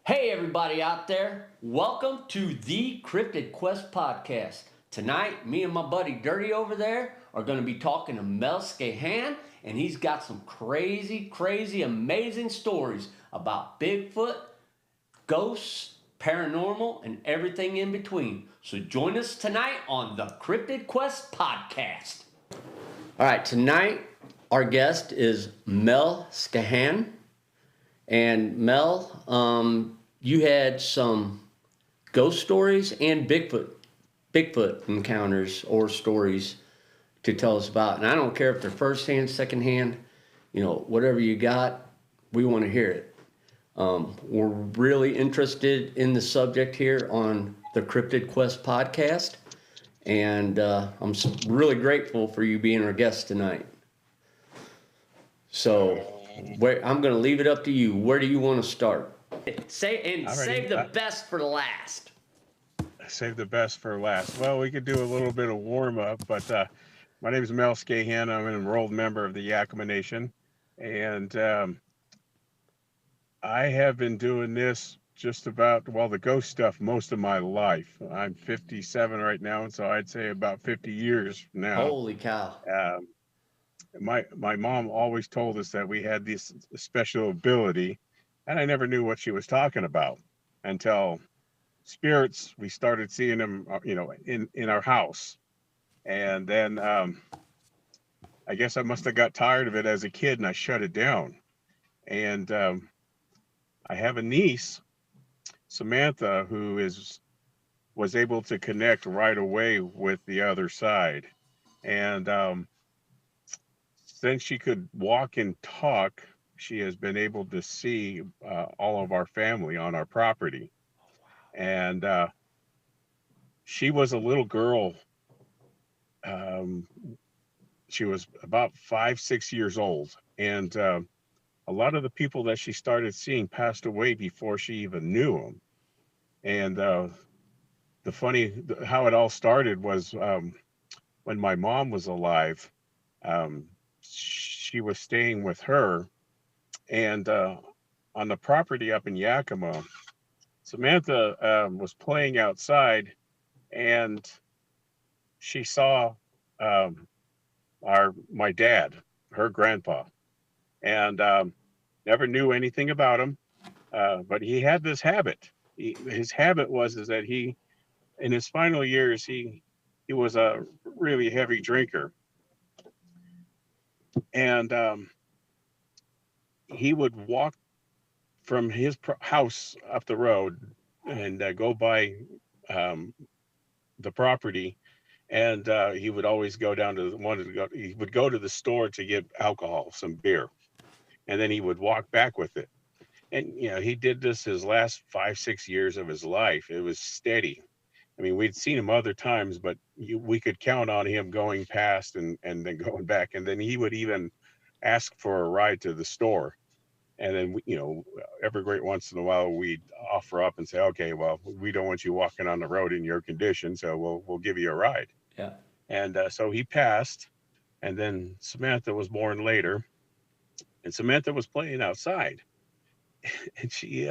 Hey, everybody out there. Welcome to the Cryptid Quest Podcast. Tonight, me and my buddy Dirty over there are going to be talking to Mel Skahan, and he's got some crazy, amazing stories about Bigfoot, ghosts, paranormal, and everything in between. So join us tonight on the Cryptid Quest Podcast. All right, tonight our guest is Mel Skahan. And Mel, you had some ghost stories and Bigfoot encounters or stories to tell us about. And I don't care if they're firsthand, secondhand, whatever you got, we want to hear it. We're really interested in the subject here on the Cryptid Quest podcast. And I'm really grateful for you being our guest tonight. So I'm going to leave it up to you. Where do you want to start? Save the best for last. Save the best for last. Well, we could do a little bit of warm up, but my name is Mel Skahan. I'm an enrolled member of the Yakama Nation, and I have been doing this just about, the ghost stuff most of my life. I'm 57 right now, and so I'd say about 50 years now. Holy cow. My mom always told us that we had this special ability, and I never knew what she was talking about until spirits, we started seeing them, in our house. And then I guess I must have got tired of it as a kid, and I shut it down. And I have a niece, Samantha, who was able to connect right away with the other side. And since she could walk and talk, she has been able to see all of our family on our property. And she was a little girl. She was about 5-6 years old. And a lot of the people that she started seeing passed away before she even knew them. And how it all started was when my mom was alive. She was staying with her, and on the property up in Yakima, Samantha was playing outside, and she saw my dad, her grandpa, and never knew anything about him, but he had this habit. His habit was that he, in his final years, he was a really heavy drinker. And he would walk from his house up the road and go by the property, and he would always go down he would go to the store to get alcohol, some beer, and then he would walk back with it. And he did this his last 5-6 years of his life. It was steady. I mean, we'd seen him other times, but we could count on him going past and then going back. And then he would even ask for a ride to the store. And then, every great once in a while, we'd offer up and say, okay, well, we don't want you walking on the road in your condition, so we'll give you a ride. Yeah. And so he passed. And then Samantha was born later. And Samantha was playing outside. And she...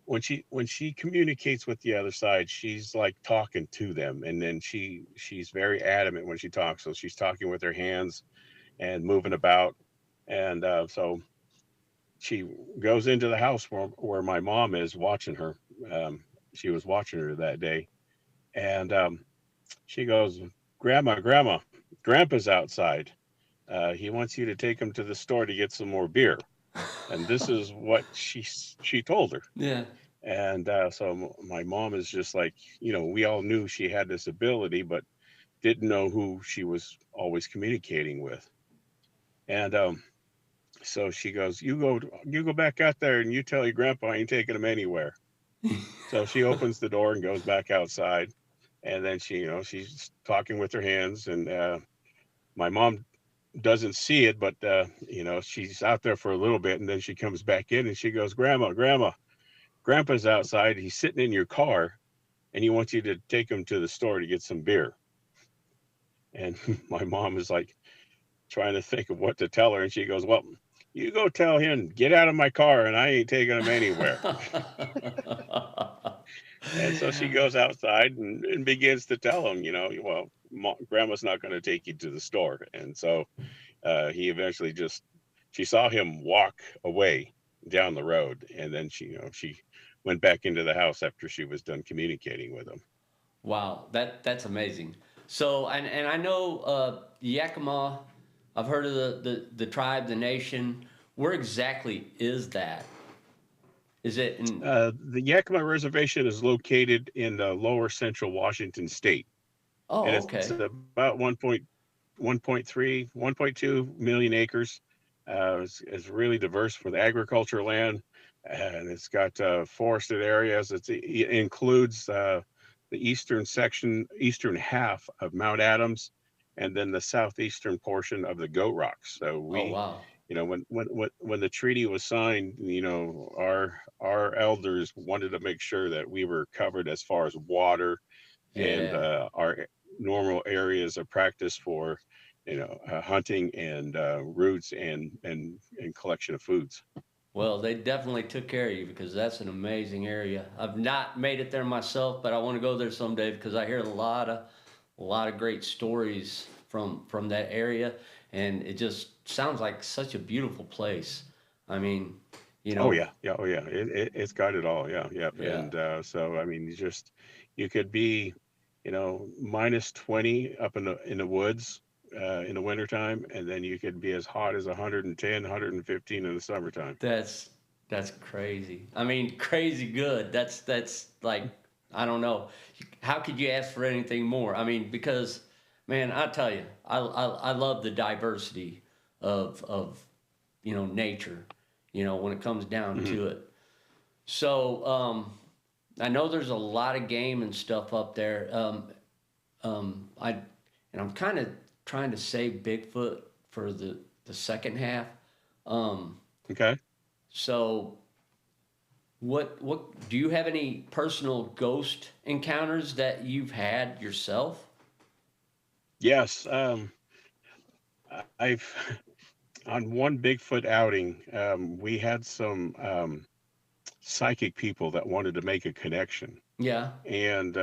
when she communicates with the other side, she's like talking to them, and then she's very adamant when she talks. So she's talking with her hands and moving about, and so she goes into the house where my mom is watching her. She was watching her that day, and she goes, "Grandma, Grandpa's outside. He wants you to take him to the store to get some more beer." And this is what she told her. Yeah. And so my mom is just like, we all knew she had this ability, but didn't know who she was always communicating with. And so she goes, you go back out there and you tell your grandpa I ain't taking him anywhere. So she opens the door and goes back outside. And then she's talking with her hands, and my mom doesn't see it, but she's out there for a little bit, and then she comes back in and she goes, Grandma, Grandpa's outside. He's sitting in your car, and he wants you to take him to the store to get some beer. And my mom is like trying to think of what to tell her, and she goes, well, you go tell him, get out of my car, and I ain't taking him anywhere. And so she goes outside and begins to tell him, well, grandma's not going to take you to the store. And so he eventually she saw him walk away down the road. And then she went back into the house after she was done communicating with him. Wow, that's amazing. So, and I know Yakama. I've heard of the tribe, the nation. Where exactly is that? Is it in? The Yakama Reservation is located in lower central Washington State. And Oh, it's okay. about 1.2 million acres. It's really diverse with agriculture land, and it's got forested areas. It includes the eastern half of Mount Adams, and then the southeastern portion of the Goat Rocks. So Oh, wow. when the treaty was signed, our elders wanted to make sure that we were covered as far as water and Yeah. our normal areas of practice for hunting and roots and collection of foods. Well, they definitely took care of you because that's an amazing area. I've not made it there myself, but I want to go there someday because I hear a lot of great stories from that area, and it just sounds like such a beautiful place. I mean, you Oh know, yeah, yeah, oh yeah. It's got it all. Yeah, yeah. yeah. And so I mean, you could be, -20 up in the woods in the wintertime, and then you could be as hot as 110, 115 in the summertime. That's that's crazy. I mean, crazy good. That's like I don't know. How could you ask for anything more? I mean, because man, I tell you, I love the diversity of nature. When it comes down Hmm. to it. So I know there's a lot of game and stuff up there. I'm kind of trying to save Bigfoot for the second half. Um, Okay. so what do you have any personal ghost encounters that you've had yourself? Yes. I've on one Bigfoot outing, we had some psychic people that wanted to make a connection. Yeah, And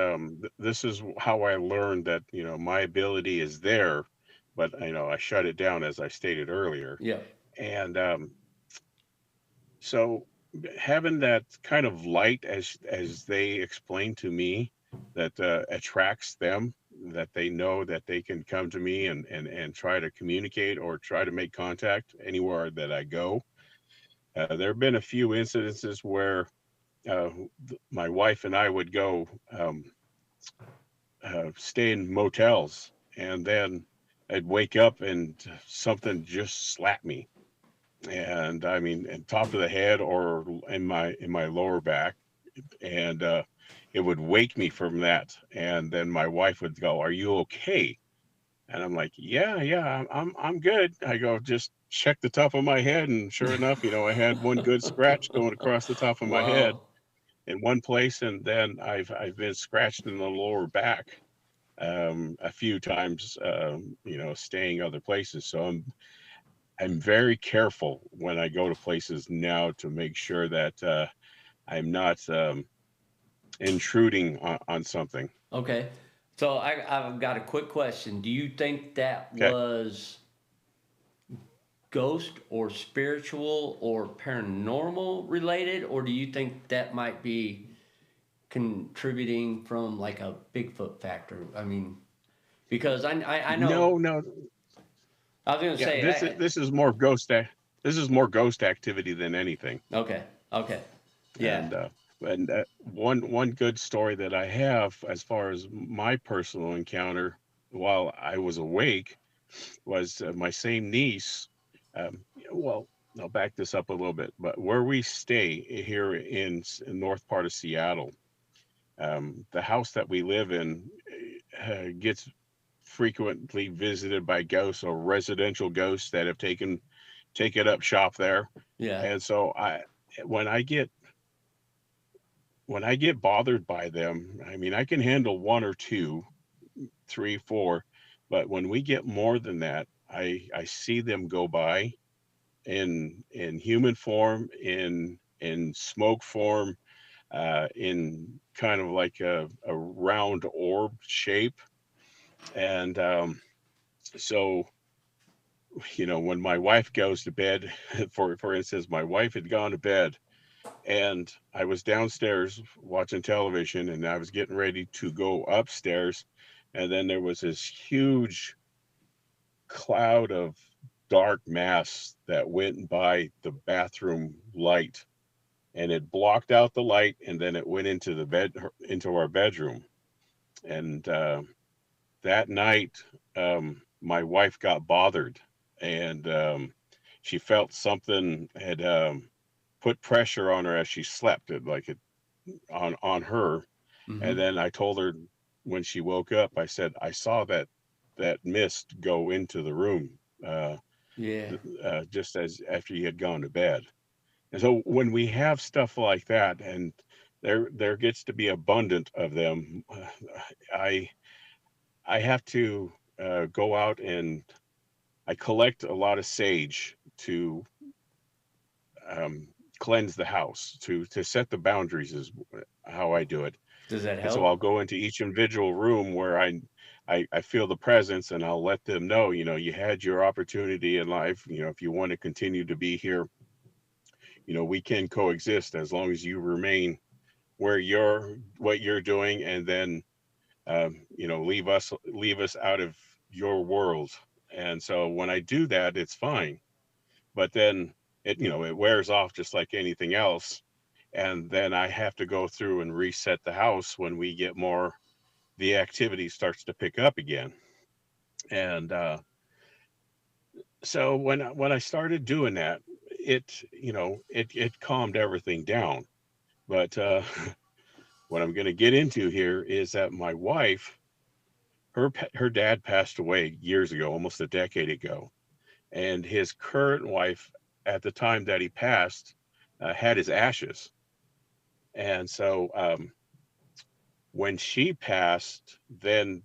this is how I learned that my ability is there, but I shut it down as I stated earlier. yeah, And so having that kind of light as they explain to me that attracts them, that they know that they can come to me and try to communicate or try to make contact anywhere that I go. There have been a few incidences where uh, my wife and I would go stay in motels, and then I'd wake up and something just slapped me, and I mean, and top of the head or in my lower back, and it would wake me from that, and then my wife would go, "Are you okay?" And I'm like, "Yeah, yeah, I'm good." I go, "Just check the top of my head," and sure enough, I had one good scratch going across the top of my head wow. in one place, and then I've been scratched in the lower back a few times, staying other places. So I'm very careful when I go to places now to make sure that I'm not intruding on something. Okay, so I've got a quick question. Do you think that Okay. was ghost or spiritual or paranormal related, or do you think that might be contributing from like a Bigfoot factor? I mean, because I know No, no, I was gonna yeah. say This is more ghost activity than anything. okay, okay, yeah, And one good story that I have as far as my personal encounter while I was awake was my same niece. Well, I'll back this up a little bit, but where we stay here in north part of Seattle, the house that we live in gets frequently visited by ghosts or residential ghosts that have taken up shop there. yeah, And so when I get when I get bothered by them, I mean, I can handle one or two, three, four, but when we get more than that, I see them go by, in human form, in smoke form, in kind of like a round orb shape. And so, when my wife goes to bed, for instance, my wife had gone to bed, and I was downstairs watching television, and I was getting ready to go upstairs, and then there was this huge cloud of dark mass that went by the bathroom light, and it blocked out the light, and then it went into our bedroom. And that night, my wife got bothered, and she felt something had put pressure on her as she slept, on her. And Mm-hmm. then I told her, when she woke up, I said, I saw that mist go into the room, uh, Yeah. just as after you had gone to bed. And so when we have stuff like that, and there gets to be abundant of them, I I have to go out, and I collect a lot of sage to um, cleanse the house, to set the boundaries, is how I do it. Does that And so I'll help? go into each individual room where I feel the presence, and I'll let them know, you had your opportunity in life. If you want to continue to be here, we can coexist as long as you remain what you're doing, and then leave us out of your world. And so when I do that, it's fine. But then it wears off just like anything else. And then I have to go through and reset the house when we get more, the activity starts to pick up again. And so when I started doing that, it calmed everything down. But what I'm going to get into here is that my wife, her dad passed away years ago, almost a decade ago, and his current wife, at the time that he passed, had his ashes. And so when she passed, then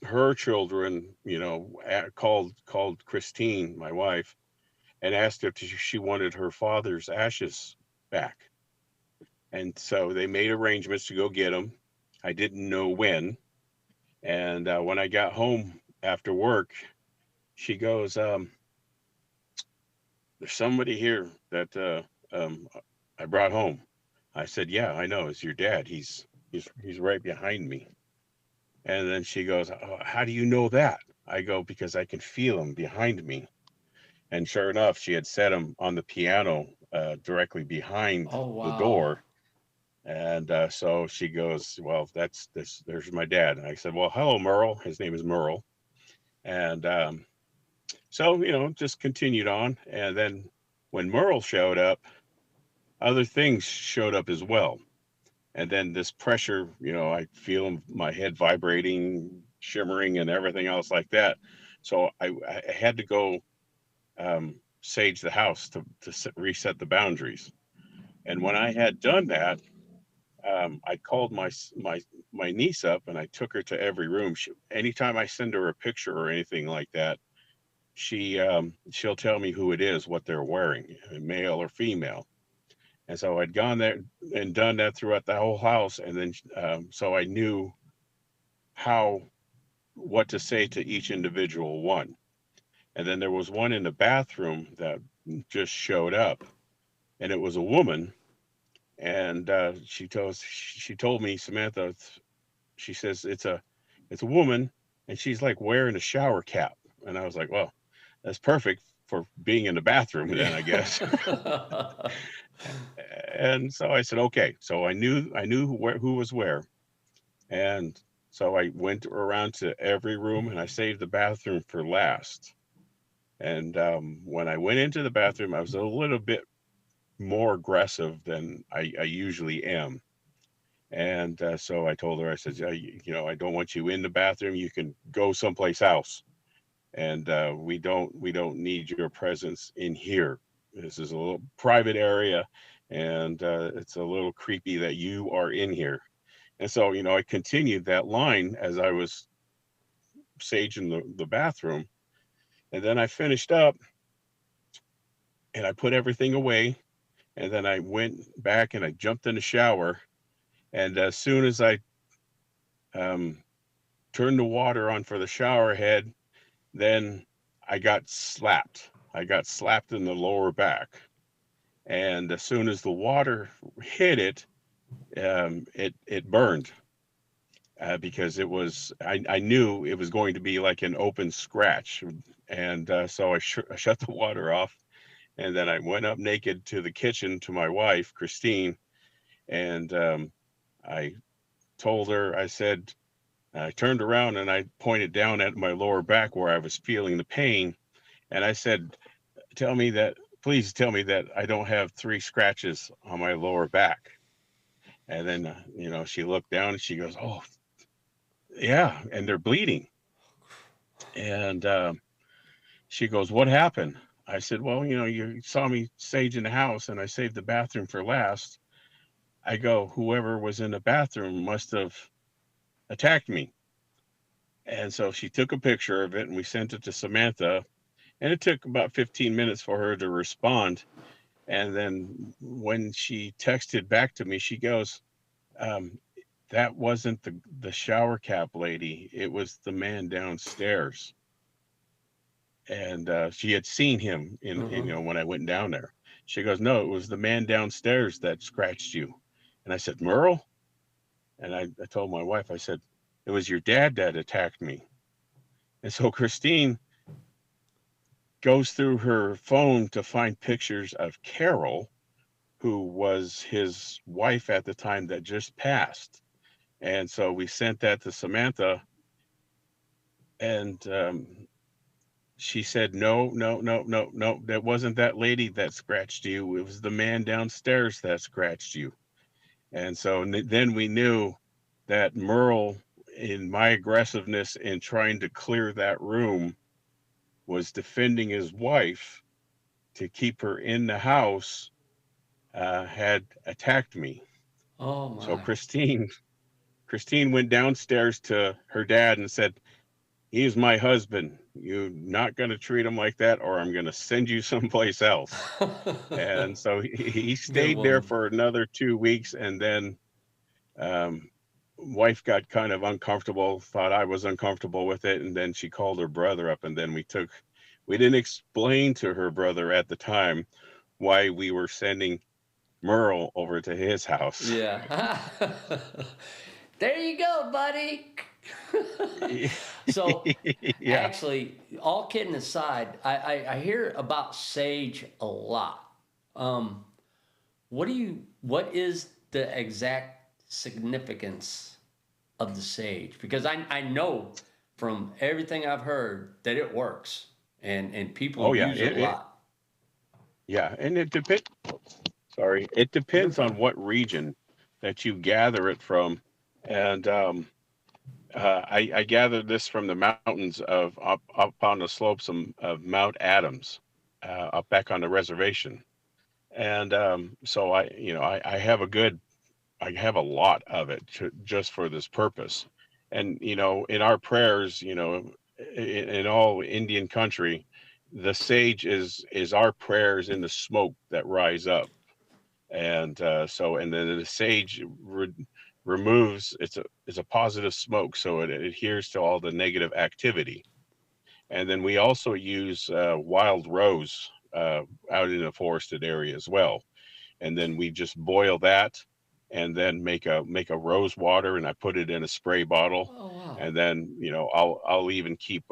her children, called Christine, my wife, and asked if she wanted her father's ashes back. And so they made arrangements to go get them. I didn't know when. And when I got home after work, she goes, "There's somebody here that I brought home." I said, "Yeah, I know. It's your dad. He's right behind me." And then she goes, "Oh, how do you know that?" I go, "Because I can feel him behind me." And sure enough, she had set him on the piano directly behind Oh the wow. door. And so she goes, "Well, there's my dad." And I said, "Well, hello, Merle." His name is Merle. And so, just continued on. And then when Merle showed up, other things showed up as well. And then this pressure, I feel my head vibrating, shimmering, and everything else like that. So I had to go sage the house to reset the boundaries. And when I had done that, I called my niece up, and I took her to every room. Anytime I send her a picture or anything like that, she'll tell me who it is, what they're wearing, male or female. And so I'd gone there and done that throughout the whole house, and then so I knew how what to say to each individual one. And then there was one in the bathroom that just showed up, and it was a woman. And she told me, Samantha, she says it's a woman, and she's like wearing a shower cap. And I was like, well, that's perfect for being in the bathroom then, I guess. Yeah. And so I said, okay. So I knew who was where. And so I went around to every room, and I saved the bathroom for last. And when I went into the bathroom, I was a little bit more aggressive than I usually am. And so I told her, I said, "Yeah, I don't want you in the bathroom. You can go someplace else. And we don't need your presence in here. This is a little private area, and it's a little creepy that you are in here." And so, I continued that line as I was saging the bathroom. And then I finished up, and I put everything away, and then I went back and I jumped in the shower, and as soon as I um, turned the water on for the shower head, then I got slapped. I got slapped in the lower back, and as soon as the water hit it, it burned, because I knew it was going to be like an open scratch, and so I shut the water off, and then I went up naked to the kitchen to my wife Christine, and I told her, I said, I turned around and I pointed down at my lower back where I was feeling the pain, and I said, tell me that, please tell me that I don't have 3 scratches on my lower back. And then, she looked down and she goes, oh, yeah, and they're bleeding. And she goes, what happened? I said, well, you saw me saging the house and I saved the bathroom for last. I go, whoever was in the bathroom must have attacked me. And so she took a picture of it and we sent it to Samantha. And it took about 15 minutes for her to respond. And then when she texted back to me, she goes, um, that wasn't the shower cap lady. It was the man downstairs. And she had seen him Uh-huh. when I went down there. She goes, no, it was the man downstairs that scratched you. And I said, Merle? And I told my wife, I said, it was your dad that attacked me. And so Christine goes through her phone to find pictures of Carol, who was his wife at the time that just passed. And so we sent that to Samantha, and she said, no, no, no, no, no, that wasn't that lady that scratched you. It was the man downstairs that scratched you. And so then we knew that Merle, in my aggressiveness in trying to clear that room, was defending his wife to keep her in the house, had attacked me. Oh So my. Christine went downstairs to her dad and said, he's my husband. You're not going to treat him like that, or I'm going to send you someplace else. And so he Good stayed there woman. for another 2 weeks. And then um, wife got kind of uncomfortable, thought I was uncomfortable with it. And then she called her brother up. And then we didn't explain to her brother at the time why we were sending Merle over to his house. Yeah. There you go, buddy. So, Yeah. actually, all kidding aside, I hear about sage a lot. Um, what is the exact significance of the sage? Because I know from everything I've heard that it works and people Oh, yeah. use it a lot. Yeah. And it You're depends fine. on what region that you gather it from. And I gathered this from the mountains of up on the slopes of Mount Adams, up back on the reservation. And so I have I have a lot of it just for this purpose. And, in our prayers, in all Indian country, the sage is our prayers in the smoke that rise up. And and then the sage removes, it's a positive smoke, so it adheres to all the negative activity. And then we also use wild rose out in a forested area as well, and then we just boil that, and then make a rose water, and I put it in a spray bottle, Oh wow, and then I'll even keep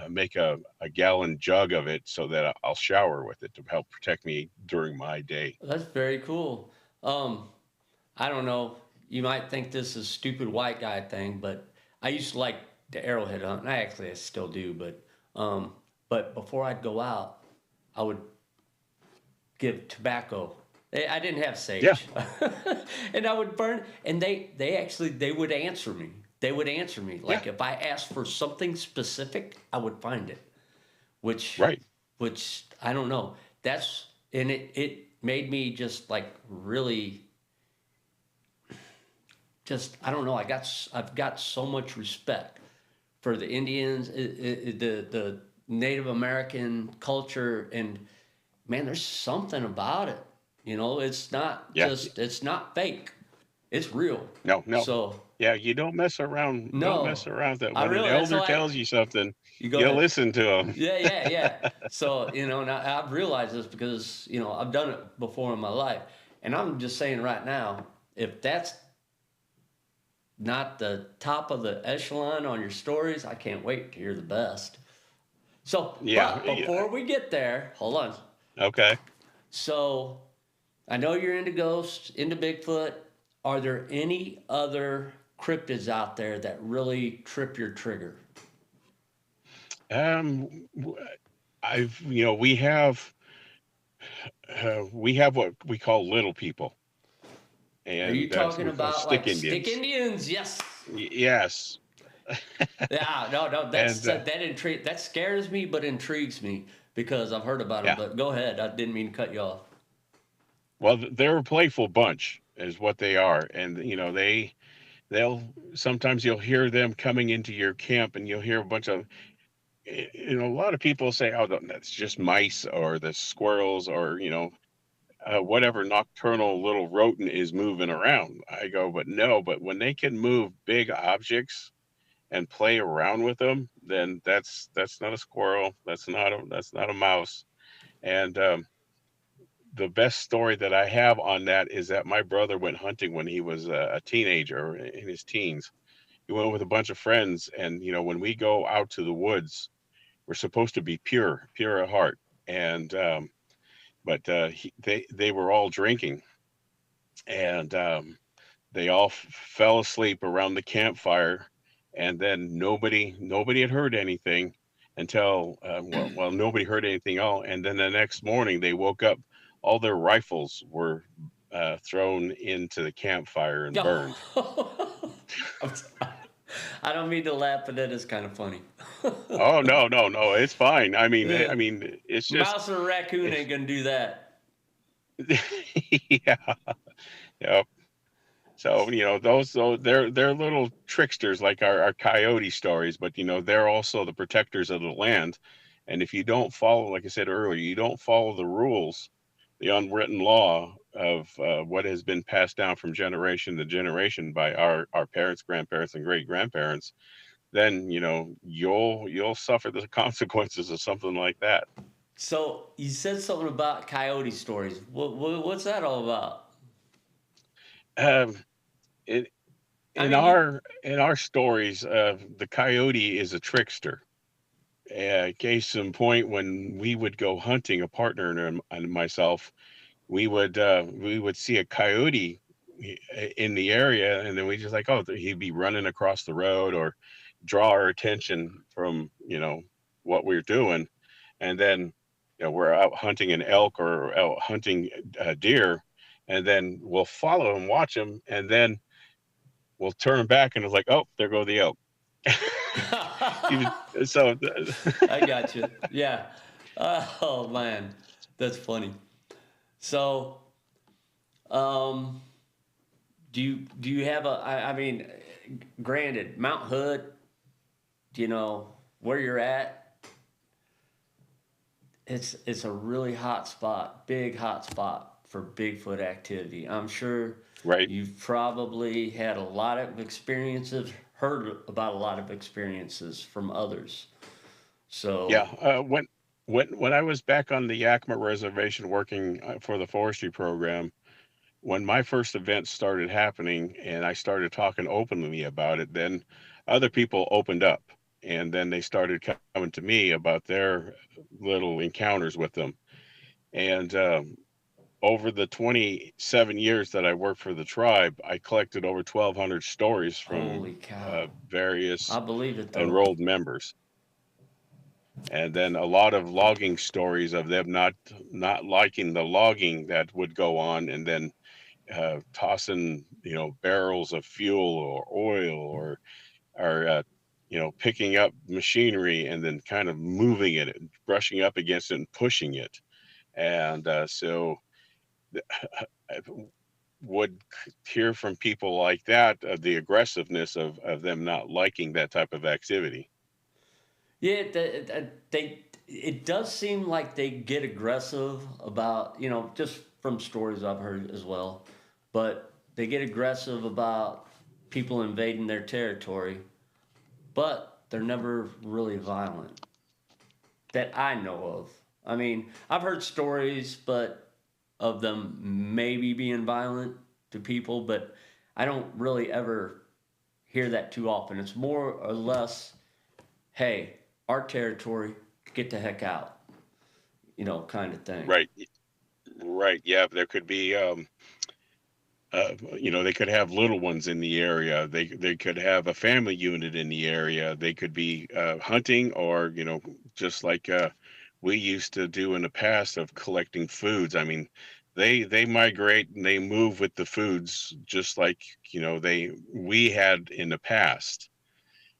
make a gallon jug of it so that I'll shower with it to help protect me during my day. that's very cool. Um, I don't know. You might think this is stupid white guy thing, but I used to like the arrowhead hunt. And I still do, um, but before I'd go out, I would give tobacco. I didn't have Yeah, sage, and I would burn. And they would answer me. They would answer me yeah, like if I asked for something specific, I would find it. Which right. which I don't know. That's and it made me just like really just I don't know. I've got so much respect for the Indians, the Native American culture, and man, there's something about it. It's not Yeah. just, it's not fake. It's real. No, no. So, Yeah, you don't mess around. Don't no, mess around. That I when an really, that's elder why tells you something, you go you ahead. listen to them. Yeah, yeah, yeah. So, now I've realized this because, I've done it before in my life. And I'm just saying right now, if that's not the top of the echelon on your stories, I can't wait to hear the best. So, Yeah, but yeah. before we get there, hold on. Okay. So, I know you're into ghosts, into Bigfoot. Are there any other cryptids out there that really trip your trigger? W- I've we have what we call little people, Are you and talking we call about stick like stick Indians. Indians? Yes. Yes, Yeah, no, no, and that scares me, but intrigues me because I've heard about them. yeah. But go ahead, I didn't mean to cut you off. Well, they're a playful bunch, is what they are, and they'll sometimes you'll hear them coming into your camp, and you'll hear a bunch of a lot of people say, "Oh, that's just mice or the squirrels or whatever nocturnal little rodent is moving around." I go, but no, but when they can move big objects and play around with them, then that's not a squirrel. That's not a mouse. And the best story that I have on that is that my brother went hunting when he was a teenager in his teens. He went with a bunch of friends, and when we go out to the woods, we're supposed to be pure at heart. And but they were all drinking, and they all fell asleep around the campfire, and then nobody had heard anything until nobody heard anything all, and then the next morning they woke up, all their rifles were thrown into the campfire and burned. I'm sorry. I don't mean to laugh, but that is kind of funny. Oh, no, no, no, it's fine. I mean, Yeah. it's just Mouse or a raccoon it's, ain't gonna do that. yeah, yeah. So those they're little tricksters like our coyote stories, but they're also the protectors of the land. And if you don't follow, like I said earlier, you don't follow the rules, the unwritten law of what has been passed down from generation to generation by our parents, grandparents, and great grandparents, then you'll suffer the consequences of something like that. So you said something about coyote stories. What's that all about? Um, in I in mean, our stories, the coyote is a trickster. Case in point, when we would go hunting, a partner and myself, we would see a coyote in the area, and then we just like, oh, he'd be running across the road or draw our attention from what we're doing, and then we're out hunting an elk or out hunting a deer, and then we'll follow and watch him, and then we'll turn back and it's like, oh, there go the elk. Even so, I got you. Yeah. Oh man, that's funny. So, um, do you have a? I mean, granted, Mount Hood, where you're at, it's a really hot spot, big hot spot for Bigfoot activity. I'm sure right. you've probably had a lot of experiences, heard about a lot of experiences from others. Yeah, So, when I was back on the Yakama reservation working for the forestry program, when my first events started happening and I started talking openly about it, then other people opened up, and then they started coming to me about their little encounters with them. And over the 27 years that I worked for the tribe, I collected over 1,200 stories from holy cow. I various believe it though. enrolled members, and then a lot of logging stories of them not liking the logging that would go on, and then tossing barrels of fuel or oil or picking up machinery and then kind of moving it and brushing up against it and pushing it. And so I would hear from people like that the aggressiveness of them not liking that type of activity. Yeah, they. it does seem like they get aggressive about, just from stories I've heard as well, but they get aggressive about people invading their territory, but they're never really violent that I know of. I mean, I've heard stories, but of them maybe being violent to people, but I don't really ever hear that too often. It's more or less, hey, our territory, get the heck out, kind of thing. Right. Right. Yeah. There could be, they could have little ones in the area. They could have a family unit in the area. They could be hunting, or just like we used to do in the past of collecting foods. I mean, they migrate and they move with the foods, just like we had in the past.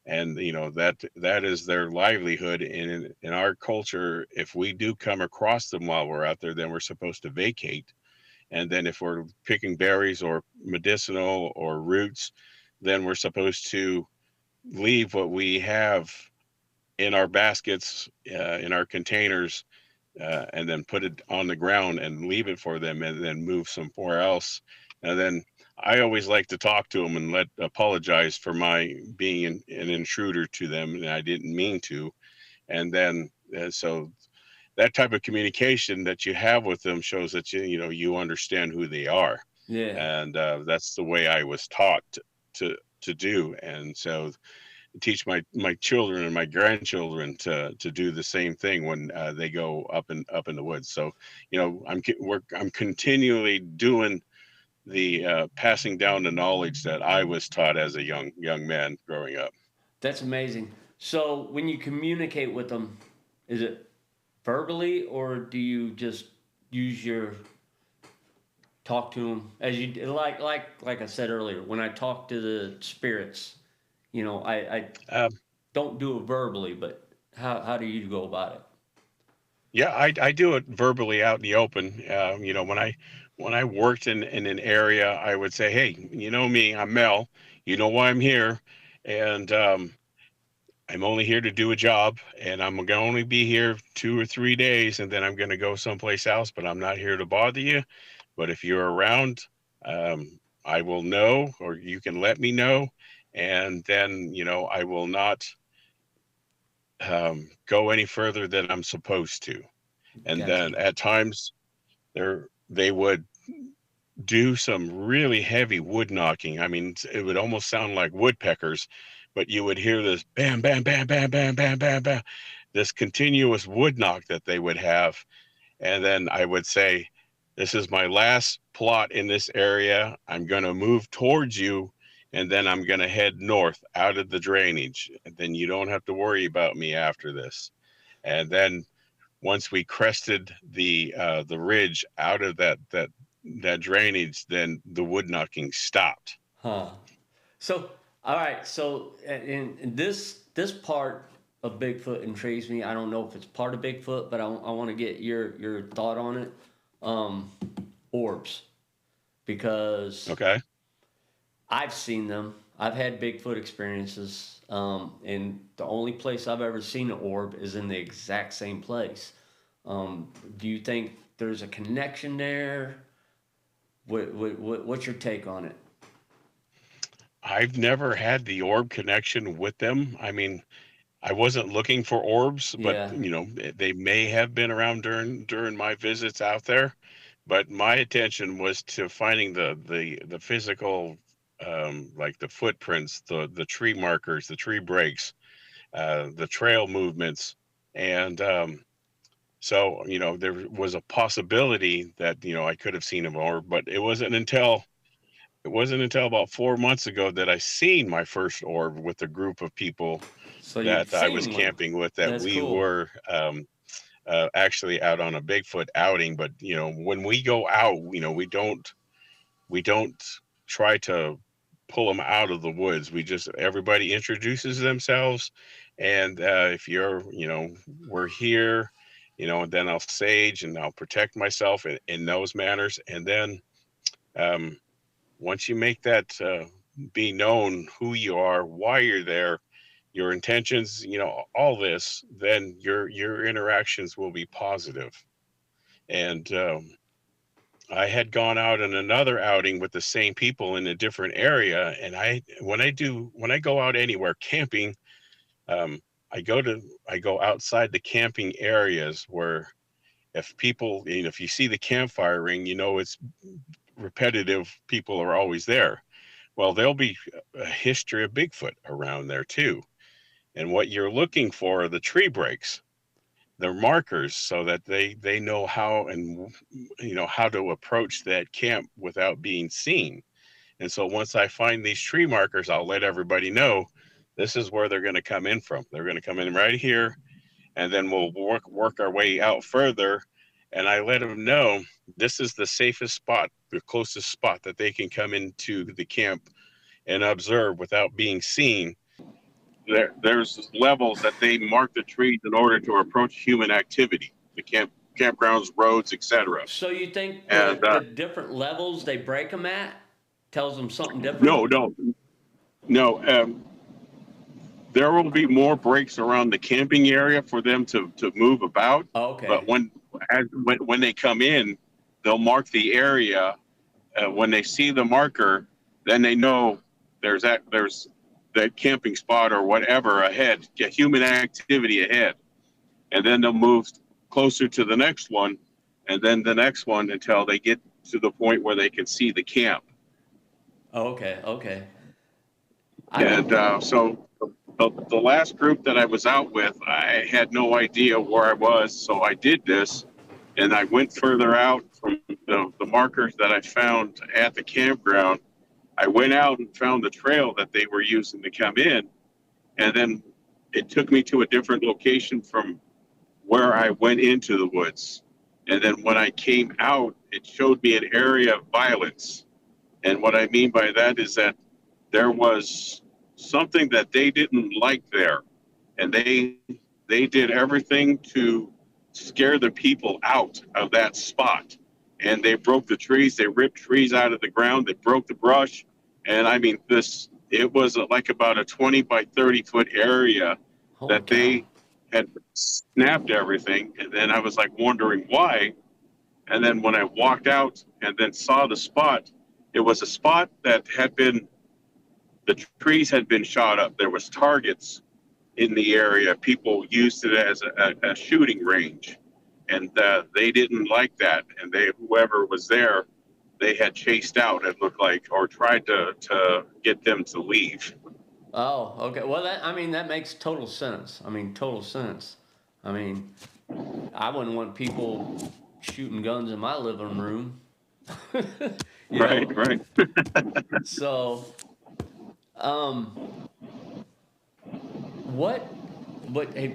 And that is their livelihood. And in our culture, if we do come across them while we're out there, then we're supposed to vacate. And then if we're picking berries or medicinal or roots, then we're supposed to leave what we have in our baskets, in our containers, and then put it on the ground and leave it for them, and then move somewhere else. And then I always like to talk to them and apologize for my being an intruder to them, and I didn't mean to. And then so that type of communication that you have with them shows that you understand who they are. Yeah. And that's the way I was taught to do. And so teach my children and my grandchildren to do the same thing when they go up in the woods. So I'm continually doing the passing down the knowledge that I was taught as a young man growing up. That's amazing. So when you communicate with them, is it verbally, or do you just use your talk to them as you like I said earlier? When I talk to the spirits, I Um, don't do it verbally, but how do you go about it? yeah, I do it verbally out in the open. When I worked in an area, I would say, hey, you know me, I'm Mel. You know why I'm here, and I'm only here to do a job, and I'm going to only be here 2 or 3 days, and then I'm going to go someplace else, but I'm not here to bother you. But if you're around, I will know, or you can let me know. And then, I will not go any further than I'm supposed to. And Gotcha. then at times they would do some really heavy wood knocking. I mean, it would almost sound like woodpeckers, but you would hear this bam, bam, bam, bam, bam, bam, bam, bam, this continuous wood knock that they would have. And then I would say, this is my last plot in this area. I'm going to move towards you, and then I'm going to head north out of the drainage. And then you don't have to worry about me after this. And then once we crested the ridge out of that drainage, then the wood knocking stopped. Huh. So, all right. So, in this part of Bigfoot intrigues me. I don't know if it's part of Bigfoot, but I want to get your thought on it. Um, Orbs, because Okay. I've seen them. I've had Bigfoot experiences, and the only place I've ever seen an orb is in the exact same place. Do you think there's a connection there? What's your take on it? I've never had the orb connection with them. I mean, I wasn't looking for orbs, but Yeah. they may have been around during my visits out there. But my attention was to finding the physical, like the footprints, the tree markers, the tree breaks, the trail movements, and so there was a possibility that I could have seen an orb, but it wasn't until about 4 months ago that I seen my first orb with a group of people So you've that I was seen one. camping with, that That's we cool. were actually out on a Bigfoot outing. But when we go out, we don't try to pull them out of the woods. Everybody introduces themselves, and if we're here, and then I'll sage and I'll protect myself in those manners, and then um, once you make that be known who you are, why you're there, your intentions, all this, then your interactions will be positive. And I had gone out on another outing with the same people in a different area, and when I go out anywhere camping, um, I go outside the camping areas where if you see the campfire ring, it's repetitive. People are always there. Well, there'll be a history of Bigfoot around there too. And what you're looking for are the tree breaks. They're markers so that they know how how to approach that camp without being seen. And so once I find these tree markers, I'll let everybody know this is where they're going to come in from. They're going to come in right here, and then we'll work our way out further. And I let them know this is the safest spot, the closest spot that they can come into the camp and observe without being seen. There's levels that they mark the trees in order to approach human activity, the campgrounds, roads, etc. So you think And the different levels they break them at tells them something different? no. There will be more breaks around the camping area for them to move about. Okay. But when they come in, they'll mark the area. When they see the marker, then they know there's that camping spot or whatever ahead, get human activity ahead. And then they'll move closer to the next one, and then the next one until they get to the point where they can see the camp. Okay. So the last group that I was out with, I had no idea where I was, so I did this, and I went further out from the markers that I found at the campground. I went out and found the trail that they were using to come in, and then it took me to a different location from where I went into the woods. And then when I came out, it showed me an area of violence. And what I mean by that is that there was something that they didn't like there. And they did everything to scare the people out of that spot. And they broke the trees, they ripped trees out of the ground, they broke the brush. And I mean, it was like about a 20 by 30 foot area that they had snapped everything. And then I was like wondering why. And then when I walked out and then saw the spot, it was a spot that the trees had been shot up. There was targets in the area. People used it as a shooting range. And they didn't like that. And whoever was there, they had chased out, it looked like, or tried to get them to leave. Oh, okay. Well, that makes total sense. Total sense. I wouldn't want people shooting guns in my living room. Right. So,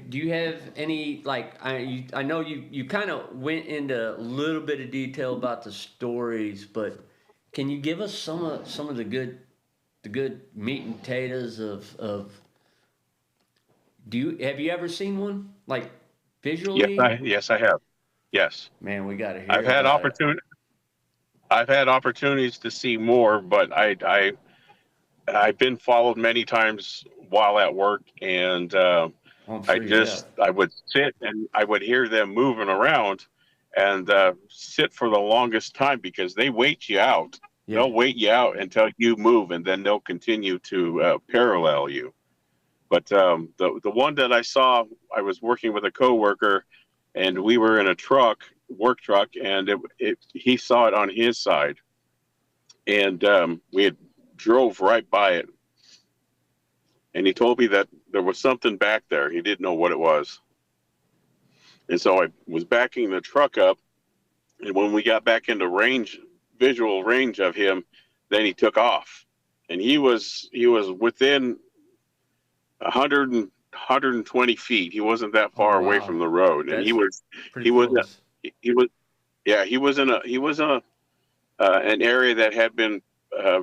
do you have any, like, I know you kind of went into a little bit of detail about the stories, but can you give us some of the good meat and potatoes of have you ever seen one, like, visually? Yes, I have. Yes. Man, we got to hear I've had opportunities to see more, but I've been followed many times while at work, and I would sit and I would hear them moving around, and sit for the longest time because they wait you out. Yeah. They'll wait you out until you move, and then they'll continue to parallel you. But the one that I saw, I was working with a coworker, and we were in a work truck, and he saw it on his side, and we had drove right by it, and he told me that there was something back there. He didn't know what it was, and so I was backing the truck up, and when we got back into visual range of him, then he took off, and he was within 120 feet. He wasn't that far away from the road, and he was in an area that had been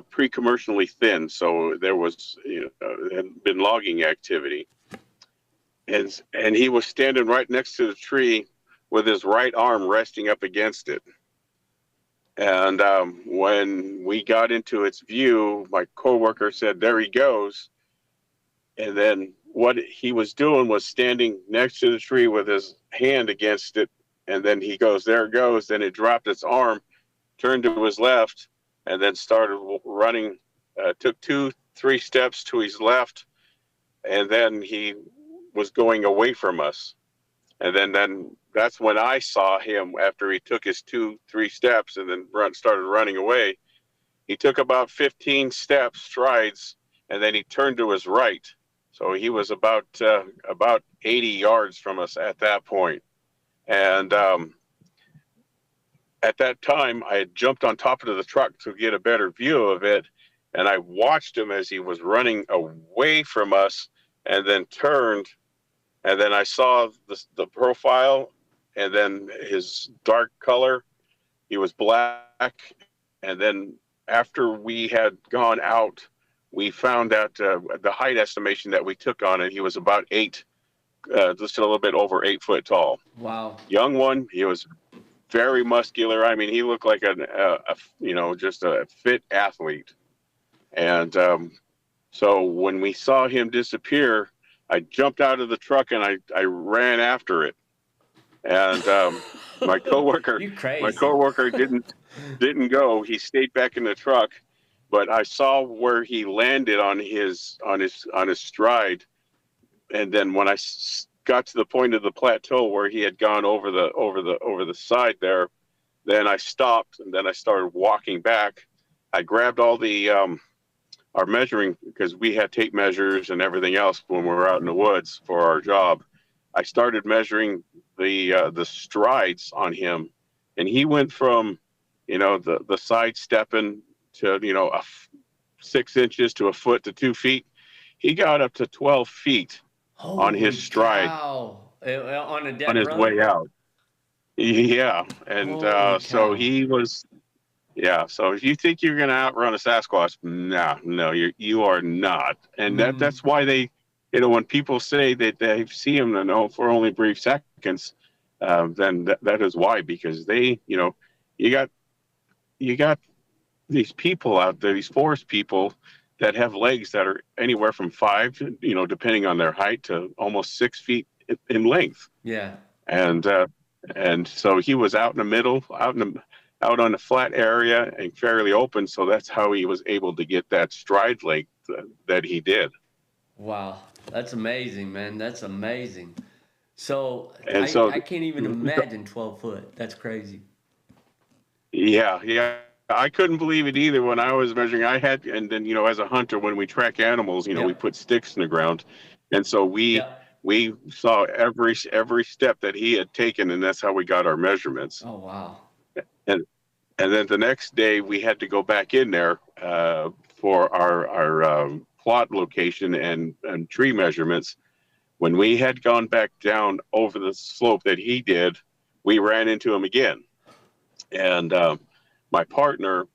pre-commercially thinned, so there was had been logging activity, and he was standing right next to the tree with his right arm resting up against it. And when we got into its view, my coworker said, "There he goes." And then what he was doing was standing next to the tree with his hand against it, and then he goes, there it goes. Then it dropped its arm, turned to his left, and then started running. Took 2-3 steps to his left, and then he was going away from us. And then that's when I saw him after he took his 2-3 steps and then started running away. He took about 15 strides, and then he turned to his right. So he was about 80 yards from us at that point. And at that time, I had jumped on top of the truck to get a better view of it. And I watched him as he was running away from us and then turned. And then I saw the profile and then his dark color. He was black. And then after we had gone out, we found out the height estimation that we took on it. He was about just a little bit over 8 foot tall. Wow. Young one. He was very muscular. I mean, he looked like just a fit athlete. And so when we saw him disappear, I jumped out of the truck and I ran after it. And my coworker didn't go. He stayed back in the truck. But I saw where he landed on his stride, and then when I got to the point of the plateau where he had gone over the side there, then I stopped and then I started walking back. I grabbed all the our measuring, because we had tape measures and everything else when we were out in the woods for our job. I started measuring the strides on him, and he went from the side stepping to 6 inches to a foot to 2 feet. He got up to 12 feet on his stride. Wow. On a dead on his run? way out. Yeah, and so he was. Yeah, so if you think you're going to outrun a Sasquatch, no, you are not, and that's why they, when people say that they see him for only brief seconds, then that is why, because they, you got these people out there, these forest people that have legs that are anywhere from 5, depending on their height, to almost 6 feet in length. Yeah. And so he was out in the middle, out on a flat area and fairly open. So that's how he was able to get that stride length that he did. Wow. That's amazing, man. That's amazing. So I can't even imagine 12 foot. That's crazy. Yeah. I couldn't believe it either when I was measuring. And then, as a hunter, when we track animals, we put sticks in the ground. And so we saw every step that he had taken, and that's how we got our measurements. Oh, wow. And then the next day we had to go back in there for our plot location and tree measurements. When we had gone back down over the slope that he did, we ran into him again. And my partner,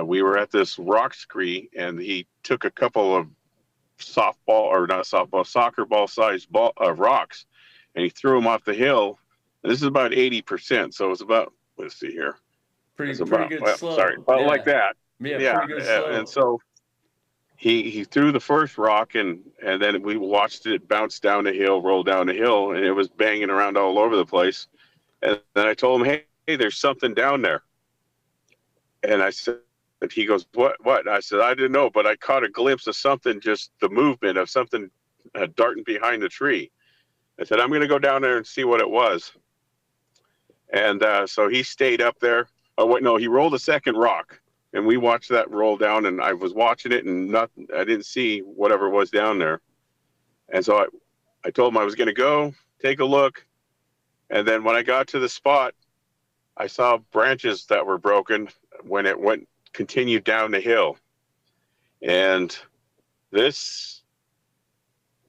we were at this rock scree, and he took a couple of soccer ball sized rocks, and he threw them off the hill. And this is about 80%. So it's about, let's see here. Pretty good slope. Sorry, about like that. Yeah, pretty good slope. And so he threw the first rock, and then we watched it bounce down the hill, roll down the hill, and it was banging around all over the place. And then I told him, hey, there's something down there. And I said, he goes, what? I said, I didn't know, but I caught a glimpse of something, just the movement of something darting behind the tree. I said, I'm going to go down there and see what it was. And so he stayed up there. Oh, wait, no, he rolled a second rock, and we watched that roll down, and I was watching it, and I didn't see whatever was down there. And so I told him I was going to go take a look. And then when I got to the spot, I saw branches that were broken when it continued down the hill. And this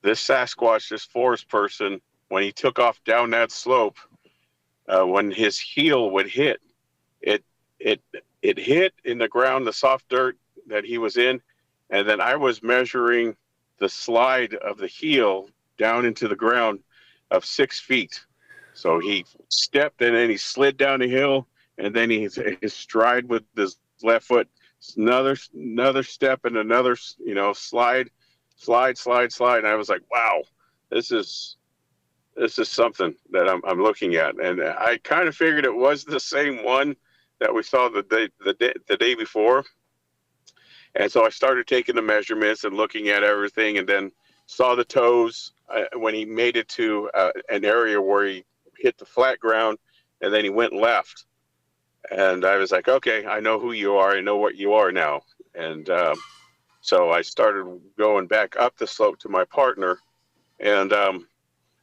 Sasquatch, this forest person, when he took off down that slope, when his heel would hit, it hit in the ground, the soft dirt that he was in, and then I was measuring the slide of the heel down into the ground of 6 feet. So he stepped, and then he slid down the hill, and then his stride with his left foot, another step and another slide. slide, slide, slide. And I was like, wow, this is something that I'm looking at. And I kind of figured it was the same one that we saw the day before. And so I started taking the measurements and looking at everything, and then saw the toes when he made it to an area where he hit the flat ground, and then he went left. And I was like, okay, I know who you are. I know what you are now. And so I started going back up the slope to my partner, and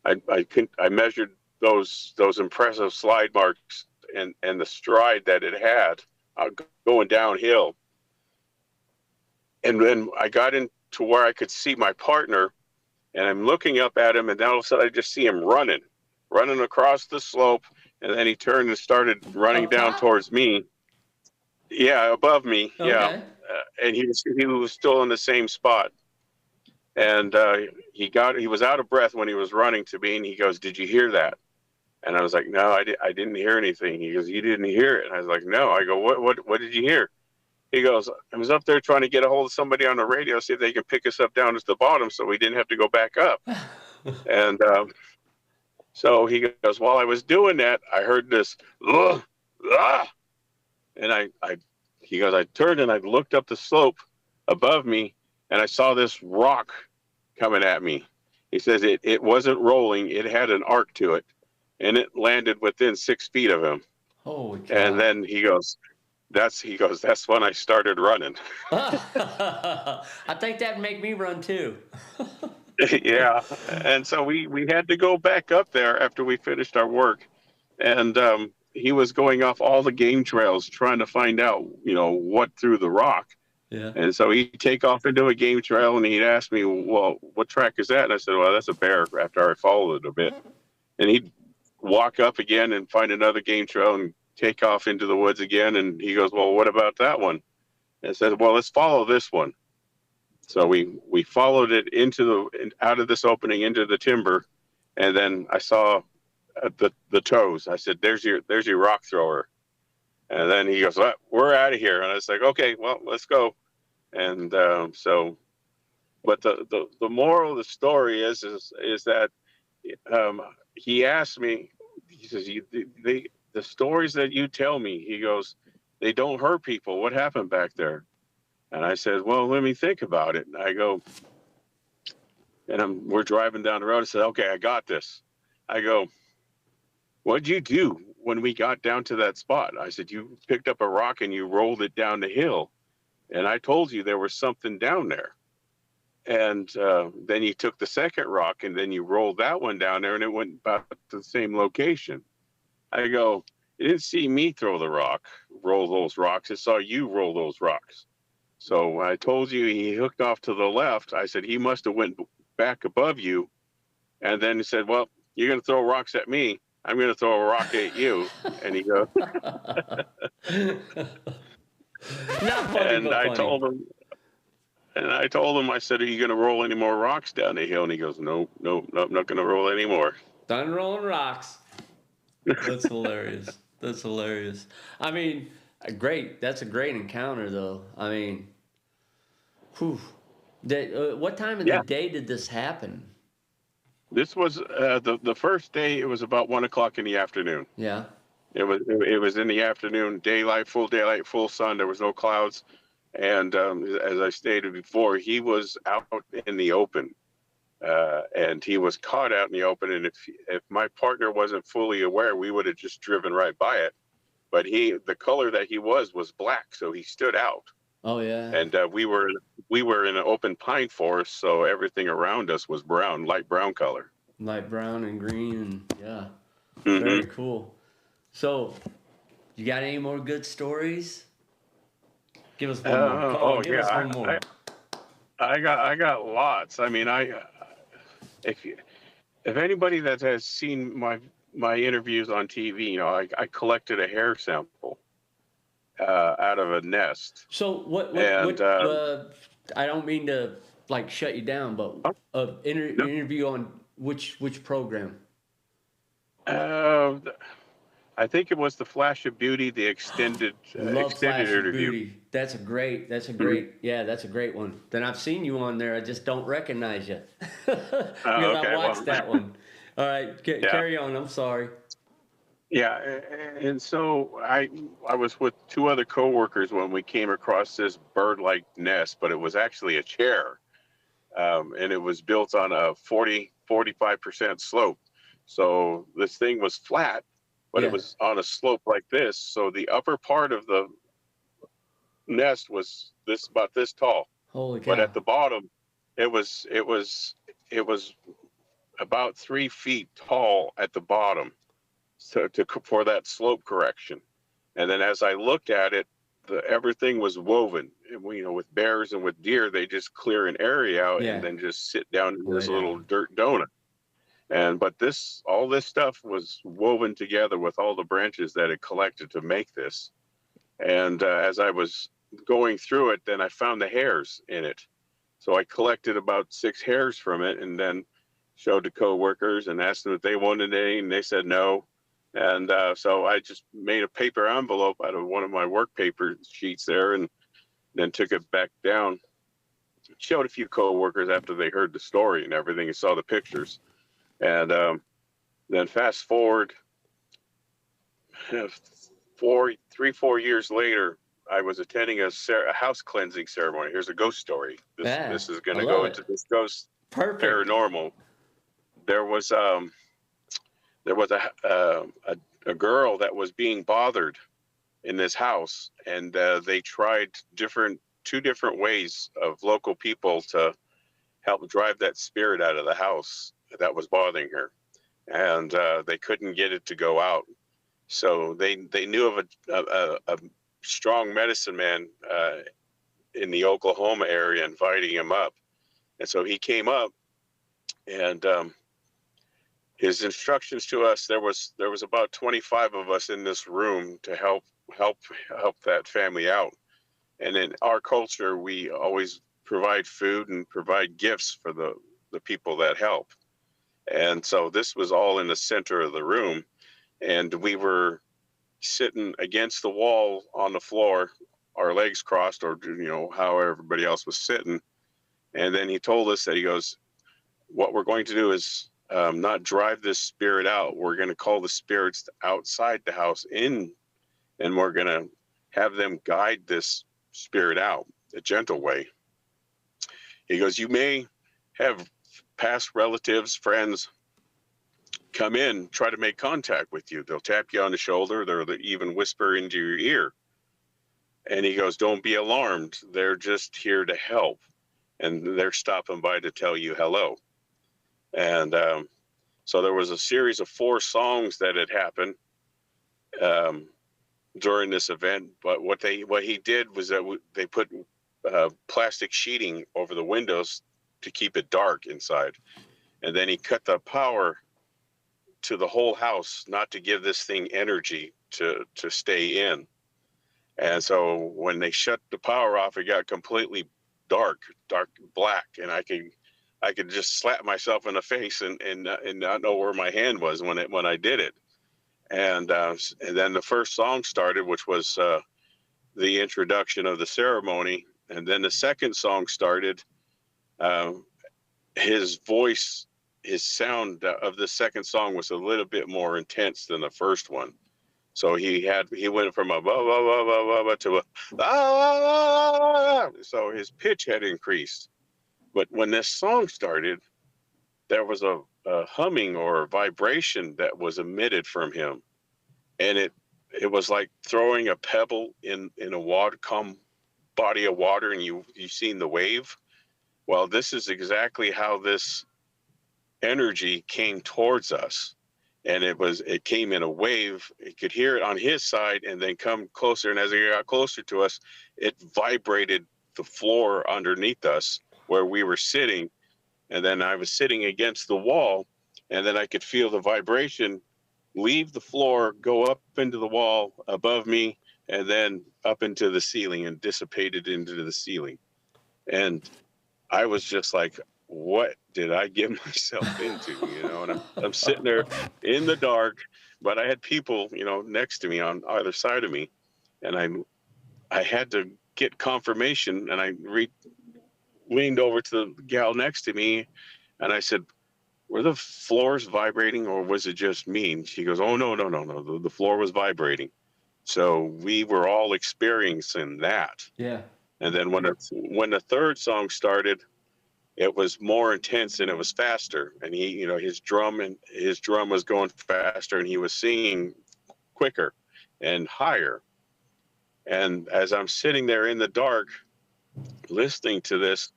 I measured those impressive slide marks and the stride that it had going downhill. And then I got into where I could see my partner, and I'm looking up at him, and then all of a sudden I just see him running across the slope, and then he turned and started running down towards me. Yeah, above me. Okay. Yeah, and he was still in the same spot, and he was out of breath when he was running to me, and he goes, "Did you hear that?" And I was like, "No, I didn't hear anything." He goes, "You didn't hear it?" And I was like, "No." I go, "What did you hear?" He goes, "I was up there trying to get a hold of somebody on the radio, see if they can pick us up down to the bottom so we didn't have to go back up." And so he goes, "While I was doing that, I heard this, and he goes, I turned and I looked up the slope above me, and I saw this rock coming at me." He says it wasn't rolling, it had an arc to it, and it landed within 6 feet of him. Holy cow. And then he goes, that's when I started running. I think that'd make me run too. Yeah. And so we had to go back up there after we finished our work. And he was going off all the game trails trying to find out, what threw the rock. Yeah. And so he'd take off into a game trail, and he'd ask me, "Well, what track is that?" And I said, "Well, that's a bear," after I followed it a bit. And he'd walk up again and find another game trail and take off into the woods again. And he goes, "Well, what about that one?" And I said, "Well, let's follow this one." So we followed it out of this opening into the timber, and then I saw the toes. I said, "There's your rock thrower." And then he goes, "Well, we're out of here." And I was like, "Okay, well, let's go." And but the moral of the story is that he asked me. He says, the stories that you tell me, he goes, they don't hurt people. What happened back there?" And I said, "Well, let me think about it." And I go, and we're driving down the road. I said, "Okay, I got this." I go, "What'd you do when we got down to that spot?" I said, "You picked up a rock and you rolled it down the hill. And I told you there was something down there. And then you took the second rock and then you rolled that one down there, and it went about to the same location." I go, "You didn't see me roll those rocks. I saw you roll those rocks. So when I told you he hooked off to the left, I said he must have went back above you." And then he said, "Well, you're going to throw rocks at me. I'm going to throw a rock at you." And he goes, Not funny, and but I funny. told him, I said, "Are you going to roll any more rocks down the hill?" And he goes, No, I'm not going to roll any more." Done rolling rocks. That's hilarious. That's hilarious. I mean, great. That's a great encounter, though. I mean, whew. What time of the day did this happen? This was the first day. It was about 1:00 in the afternoon. Yeah. It was in the afternoon, daylight, full sun. There was no clouds, and as I stated before, he was out in the open, and he was caught out in the open. And if my partner wasn't fully aware, we would have just driven right by it. But the color that he was black, so he stood out. Oh yeah. And we were in an open pine forest, so everything around us was brown, light brown color. Light brown and green, and yeah, Mm-hmm. Very cool. So, you got any more good stories? Give us one more. Come on, give us one more. I got lots. I mean, if anybody that has seen my interviews on TV, I collected a hair sample out of a nest. So what I don't mean to shut you down, but interview on which program? I think it was the Flash of Beauty, the Love extended Flash of interview. Booty. That's a great. Mhm. Yeah, that's a great one. Then I've seen you on there. I just don't recognize you Oh, because I okay. Well, watched that one. All right, yeah, carry on. I'm sorry. yeah. And so I was with two other coworkers when we came across this bird-like nest, but it was actually a chair, and it was built on a 45% slope. So this thing was flat, but it Yeah. was on a slope like this. So the upper part of the nest was about this tall, Holy but cow. at the bottom, it was about 3 feet tall at the bottom, so for that slope correction. And then as I looked at it, everything was woven. And with bears and with deer, they just clear an area out and Yeah. then just sit down in Lay this little down. dirt donut. But all this stuff was woven together with all the branches that it collected to make this. And as I was going through it, then I found the hairs in it. So I collected about 6 hairs from it, and then showed to coworkers and asked them if they wanted any, and they said no. And so I just made a paper envelope out of one of my work paper sheets there, and then took it back down. Showed a few coworkers after they heard the story and everything and saw the pictures. And then fast forward 4 years later, I was attending a house cleansing ceremony. Here's a ghost story. Yeah. This is going I to love go it. into this ghost Perfect. paranormal. There was a girl that was being bothered in this house, and they tried two different ways of local people to help drive that spirit out of the house that was bothering her, and they couldn't get it to go out. So they knew of a strong medicine man in the Oklahoma area, inviting him up, and so he came up, and his instructions to us, there was about 25 of us in this room to help that family out. And in our culture, we always provide food and provide gifts for the people that help. And so this was all in the center of the room, and we were sitting against the wall on the floor, our legs crossed, or how everybody else was sitting. And then he told us that, he goes, what we're going to do is not drive this spirit out. We're going to call the spirits outside the house in, and we're going to have them guide this spirit out a gentle way. He goes, you may have past relatives, friends come in, try to make contact with you. They'll tap you on the shoulder. They'll even whisper into your ear. And he goes, don't be alarmed. They're just here to help. And they're stopping by to tell you hello. And so there was a series of 4 songs that had happened during this event. But what he did was that they put plastic sheeting over the windows to keep it dark inside. And then he cut the power to the whole house, not to give this thing energy to stay in. And so when they shut the power off, it got completely dark black, and I could just slap myself in the face and not know where my hand was when I did it. And then the first song started, which was the introduction of the ceremony. And then the second song started. His voice, his sound of the second song was a little bit more intense than the first one. So he went from a blah, blah, blah, blah, blah, blah, to a ah. So his pitch had increased. But when this song started, there was a humming or a vibration that was emitted from him, and it was like throwing a pebble in a body of water, and you've seen the wave. Well, this is exactly how this energy came towards us, and it came in a wave. You could hear it on his side and then come closer, and as it got closer to us, it vibrated the floor underneath us where we were sitting. And then I was sitting against the wall, and then I could feel the vibration leave the floor, go up into the wall above me, and then up into the ceiling and dissipated into the ceiling. And I was just like, what did I get myself into? And I'm sitting there in the dark but I had people, next to me on either side of me, and I had to get confirmation, and I leaned over to the gal next to me, and I said, "Were the floors vibrating, or was it just me?" And she goes, "Oh, no, no, no, no. The floor was vibrating." So we were all experiencing that. Yeah. And then when the third song started, it was more intense and it was faster. And he, his drum was going faster, and he was singing quicker and higher. And as I'm sitting there in the dark listening to this,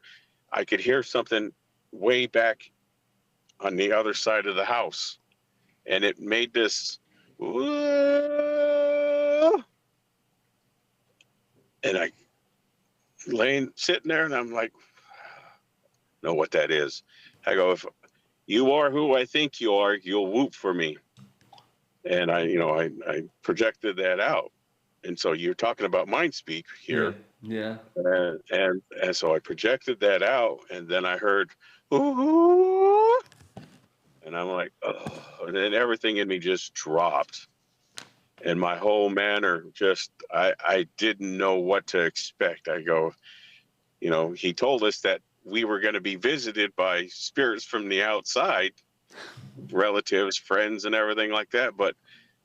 I could hear something way back on the other side of the house, and it made this, and I sitting there, and I'm like, know what that is. I go, "If you are who I think you are, you'll whoop for me." And I projected that out. And so you're talking about mind speak here. Yeah. And so I projected that out, and then I heard, "Ooh," and I'm like, oh, and then everything in me just dropped. And my whole manner I didn't know what to expect. I go, he told us that we were going to be visited by spirits from the outside, relatives, friends, and everything like that. But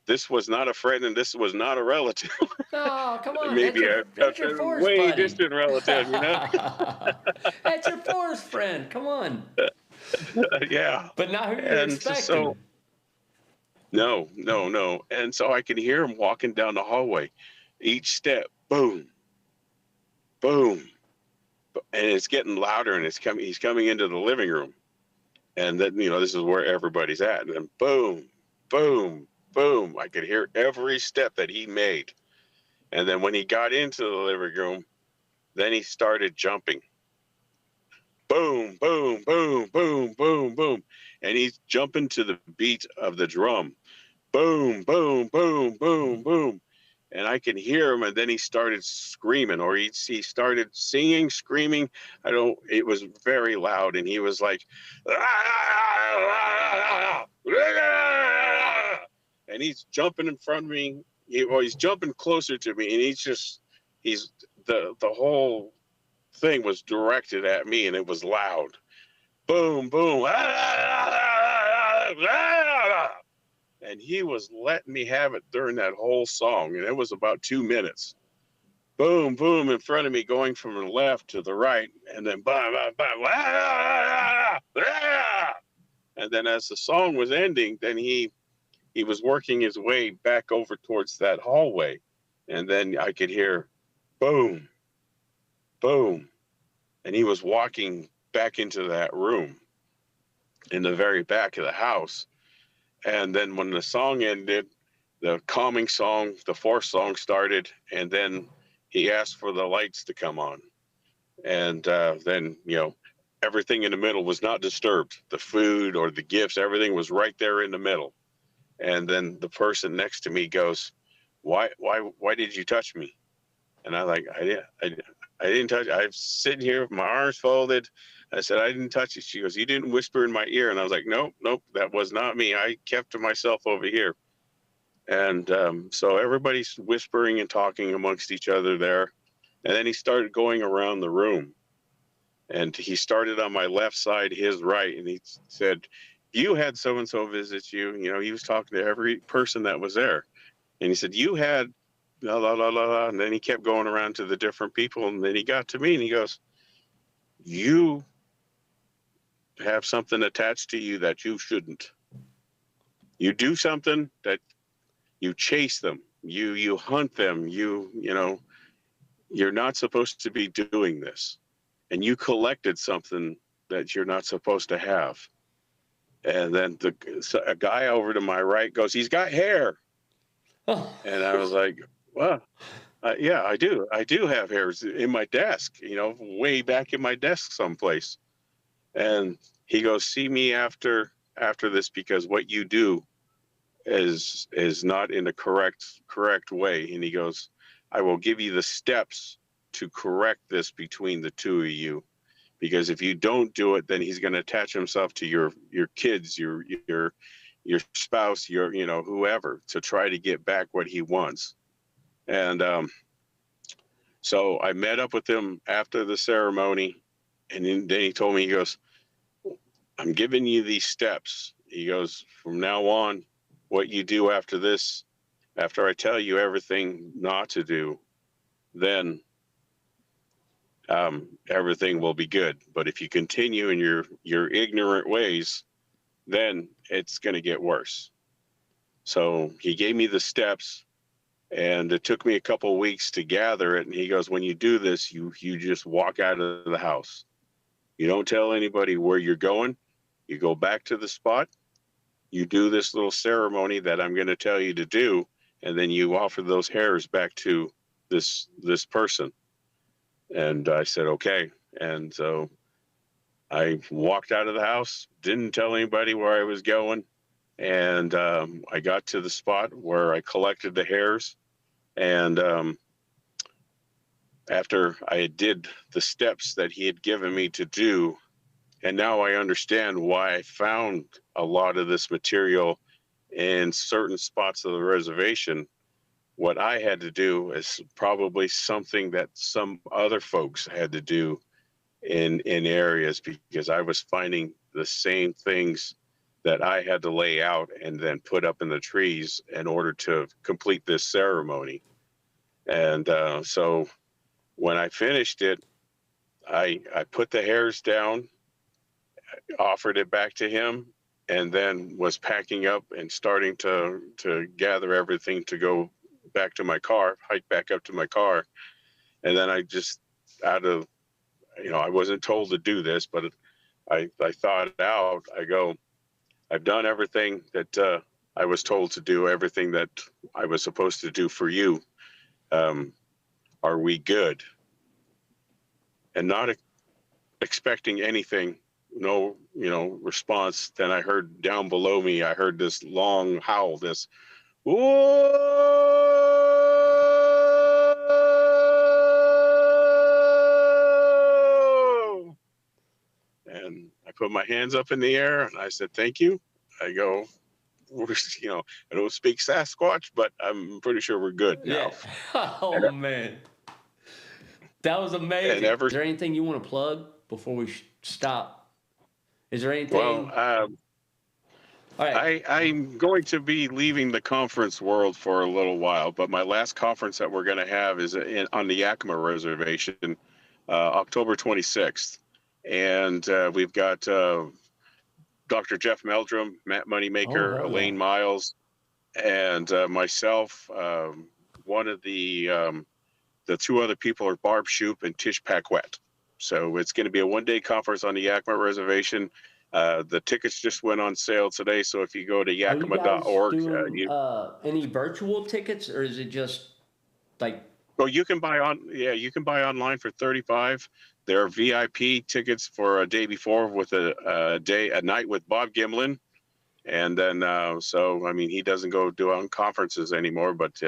this was not a friend, and this was not a relative. Oh, come on. Maybe that's your a forest way buddy. distant relative, That's your forest friend. Come on. Yeah. But not who you're expecting. So, no. And so I can hear him walking down the hallway. Each step, boom, boom. And it's getting louder, and he's coming into the living room. And then, this is where everybody's at. And then boom, boom, boom. I could hear every step that he made. And then when he got into the living room, then he started jumping. Boom, boom, boom, boom, boom, boom. And he's jumping to the beat of the drum. Boom, boom, boom, boom, boom. And I can hear him, and then he started screaming, or he started singing, screaming. It was very loud, and he was like, and he's jumping in front of me. He's jumping closer to me, and the whole thing was directed at me, and it was loud. Boom, boom. And he was letting me have it during that whole song, and it was about 2 minutes. Boom, boom, in front of me, going from the left to the right, and then bam, bam, bam, and then as the song was ending, then he was working his way back over towards that hallway, and then I could hear boom, boom, and he was walking back into that room in the very back of the house. And then when the song ended, the calming song, the fourth song started, and then he asked for the lights to come on. And then, everything in the middle was not disturbed. The food or the gifts, everything was right there in the middle. And then the person next to me goes, why did you touch me? And I didn't touch you. I'm sitting here with my arms folded. I said, I didn't touch you. She goes, you didn't whisper in my ear. And I was like, nope, that was not me. I kept to myself over here. And so everybody's whispering and talking amongst each other there. And then he started going around the room. And he started on my left side, his right. And he said, you had so-and-so visit you. He was talking to every person that was there. And he said, you had la, la, la, la, la. And then he kept going around to the different people. And then he got to me and he goes, you have something attached to you that you shouldn't. You do something that you chase them, you hunt them, you're not supposed to be doing this. And you collected something that you're not supposed to have. And then a guy over to my right goes, he's got hair. Oh. And I was like, well, yeah, I do. I do have hairs in my desk, way back in my desk someplace. And he goes, see me after this, because what you do is not in the correct way. And he goes, I will give you the steps to correct this between the two of you, because if you don't do it, then he's going to attach himself to your kids, your your spouse, your, whoever, to try to get back what he wants. And so I met up with him after the ceremony, and then he told me, he goes, I'm giving you these steps. He goes, from now on, what you do after this, after I tell you everything not to do, then everything will be good. But if you continue in your ignorant ways, then it's going to get worse. So he gave me the steps, and it took me a couple of weeks to gather it. And he goes, when you do this, you just walk out of the house. You don't tell anybody where you're going. You go back to the spot. You do this little ceremony that I'm going to tell you to do, and then you offer those hairs back to this person. And I said, okay. And so I walked out of the house, didn't tell anybody where I was going. And I got to the spot where I collected the hairs. And after I did the steps that he had given me to do, and now I understand why I found a lot of this material in certain spots of the reservation. What I had to do is probably something that some other folks had to do in areas, because I was finding the same things that I had to lay out and then put up in the trees in order to complete this ceremony. And so when I finished it, I put the hairs down, offered it back to him, and then was packing up and starting to gather everything to go back to my car, hike back up to my car. And then I just, out of, I wasn't told to do this, but I thought it out. I go, I've done everything that I was told to do, everything that I was supposed to do for you. Are we good? And not expecting anything, no, response. Then I heard down below me, I heard this long howl, this, whoa! And I put my hands up in the air and I said, thank you. I go, I don't speak Sasquatch, but I'm pretty sure we're good now. Yeah. Oh, man. That was amazing. Is there anything you want to plug before we stop? Is there anything? Well, all right. I'm going to be leaving the conference world for a little while, but my last conference that we're going to have is on the Yakama Reservation, October 26th. And we've got Dr. Jeff Meldrum, Matt Moneymaker, Elaine Miles, and myself. One of the two other people are Barb Shoup and Tish Paquette. So it's going to be a one-day conference on the Yakama Reservation. The tickets just went on sale today, so if you go to yakama.org, any virtual tickets, or is it just like? Well, you can buy online for $35. There are VIP tickets for a day before with a night with Bob Gimlin, and then he doesn't go do on conferences anymore, but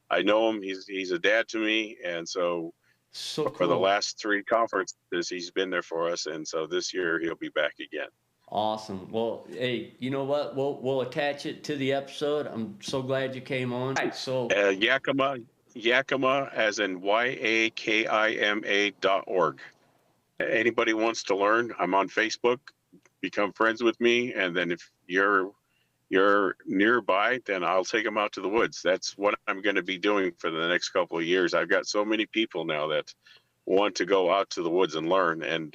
I know him. He's a dad to me, and so cool. For the last 3 conferences, he's been there for us, and so this year he'll be back again. Awesome. Well, hey, you know what? We'll attach it to the episode. I'm so glad you came on. Right, so Yakama as in YAKIMA.org. Anybody wants to learn, I'm on Facebook. Become friends with me, and then if you're nearby, then I'll take them out to the woods. That's what I'm going to be doing for the next couple of years. I've got so many people now that want to go out to the woods and learn, and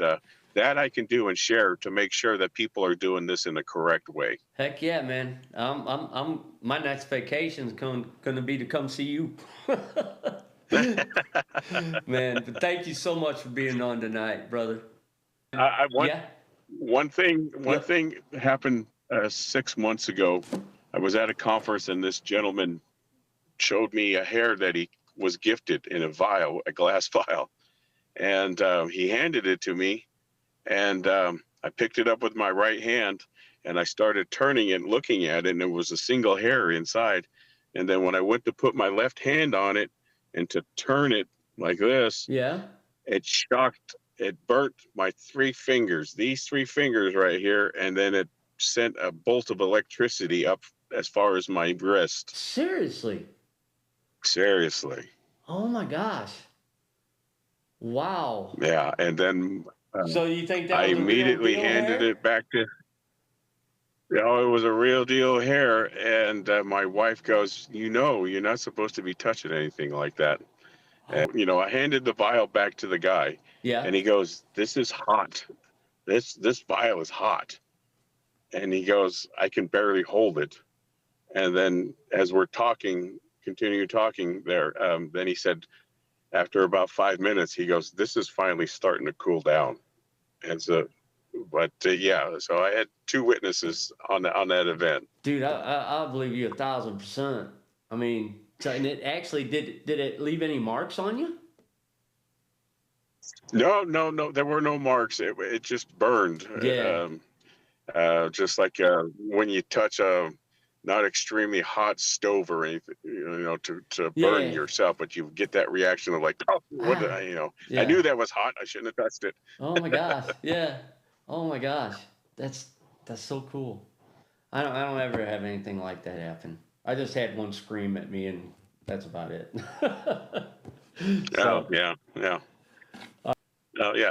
that I can do and share to make sure that people are doing this in the correct way. Heck yeah, man! I'm my next vacation's going to be to come see you. Man, but thank you so much for being on tonight, brother. One thing happened 6 months ago. I was at a conference and this gentleman showed me a hair that he was gifted in a glass vial, and he handed it to me, and I picked it up with my right hand and I started turning it, looking at it, and there was a single hair inside. And then when I went to put my left hand on it and to turn it like this, it burnt my 3 fingers, these 3 fingers right here, and then it sent a bolt of electricity up as far as my wrist. Seriously? Seriously. Oh my gosh. Wow. Yeah. And then So you think I that was a real immediately deal handed hair? it back to, it was a real deal hair. And my wife goes, you're not supposed to be touching anything like that. And, I handed the vial back to the guy, Yeah. and he goes, "This is hot. This vial is hot." And he goes, "I can barely hold it." And then as we're continue talking there, then he said, after about 5 minutes, he goes, "This is finally starting to cool down." And so, but yeah, so I had 2 witnesses on that event. Dude, I believe you 1,000%. I mean, so, and it actually did it leave any marks on you? No, there were no marks. It just burned. Yeah. Just like when you touch a not extremely hot stove or anything, to burn Yeah. yourself, but you get that reaction of like, oh, what did I, I Yeah. knew that was hot. I shouldn't have touched it. Oh my gosh. Yeah. Oh my gosh. That's so cool. I don't ever have anything like that happen. I just had one scream at me, and that's about it. Oh, yeah. Yeah.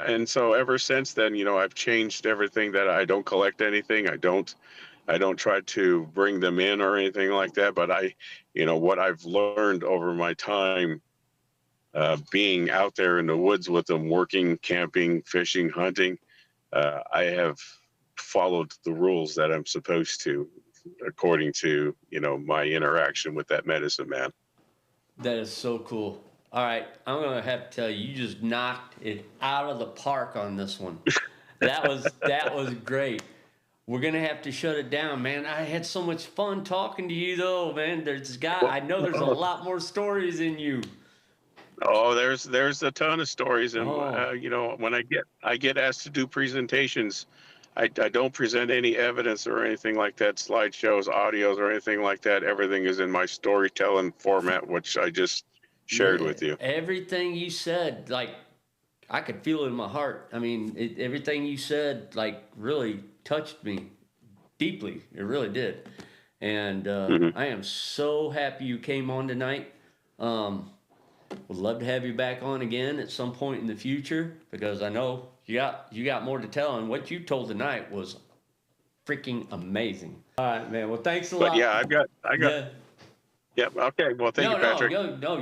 And so ever since then, I've changed everything. That I don't collect anything. I don't try to bring them in or anything like that. But what I've learned over my time being out there in the woods with them, working, camping, fishing, hunting, I have followed the rules that I'm supposed to, according to, my interaction with that medicine man. That is so cool. All right, I'm gonna have to tell you, you just knocked it out of the park on this one. That was great. We're gonna have to shut it down, man. I had so much fun talking to you, though, man. I know there's a lot more stories in you. Oh, there's a ton of stories, and Oh. when I get asked to do presentations, I don't present any evidence or anything like that, slideshows, audios, or anything like that. Everything is in my storytelling format, which I just shared Yeah, with you. everything you said, like, I could feel it in my heart. I mean, everything you said, like, really touched me deeply. It really did. And Mm-hmm. I am so happy you came on tonight. Would love to have you back on again at some point in the future, because I know you got more to tell, and what you told tonight was freaking amazing. All right, man. Well, thanks a But lot. yeah, I got. Yeah. Yep. Okay. Well, thank you, No, Patrick.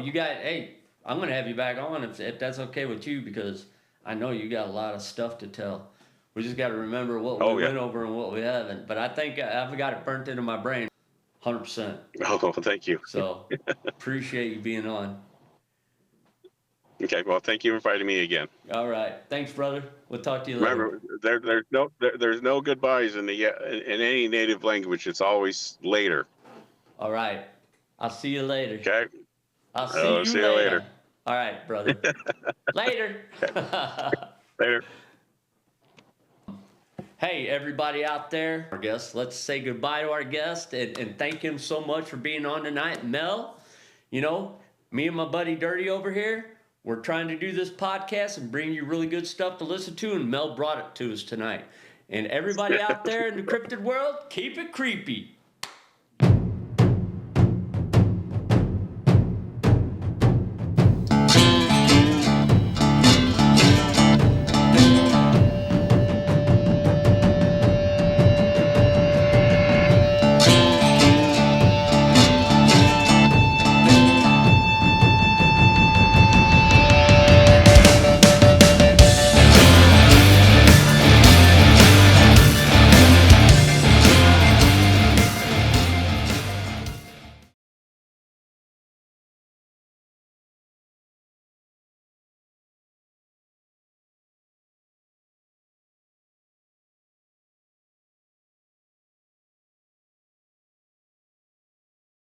you got. Hey, I'm gonna have you back on if that's okay with you, because I know you got a lot of stuff to tell. We just got to remember what we went over and what we haven't. But I think I've got it burnt into my brain, 100%. Oh, thank you. So appreciate you being on. Okay. Well, thank you for inviting me again. All right, thanks, brother. We'll talk to you later. Remember, there's no goodbyes in any native language. It's always later. All right, I'll see you later. Okay. I'll see you see later. you later. All right, brother. Later. Later. Hey, everybody out there, our guest, let's say goodbye to our guest and thank him so much for being on tonight. Mel, me and my buddy Dirty over here, we're trying to do this podcast and bring you really good stuff to listen to, and Mel brought it to us tonight. And everybody out there in the cryptid world, keep it creepy.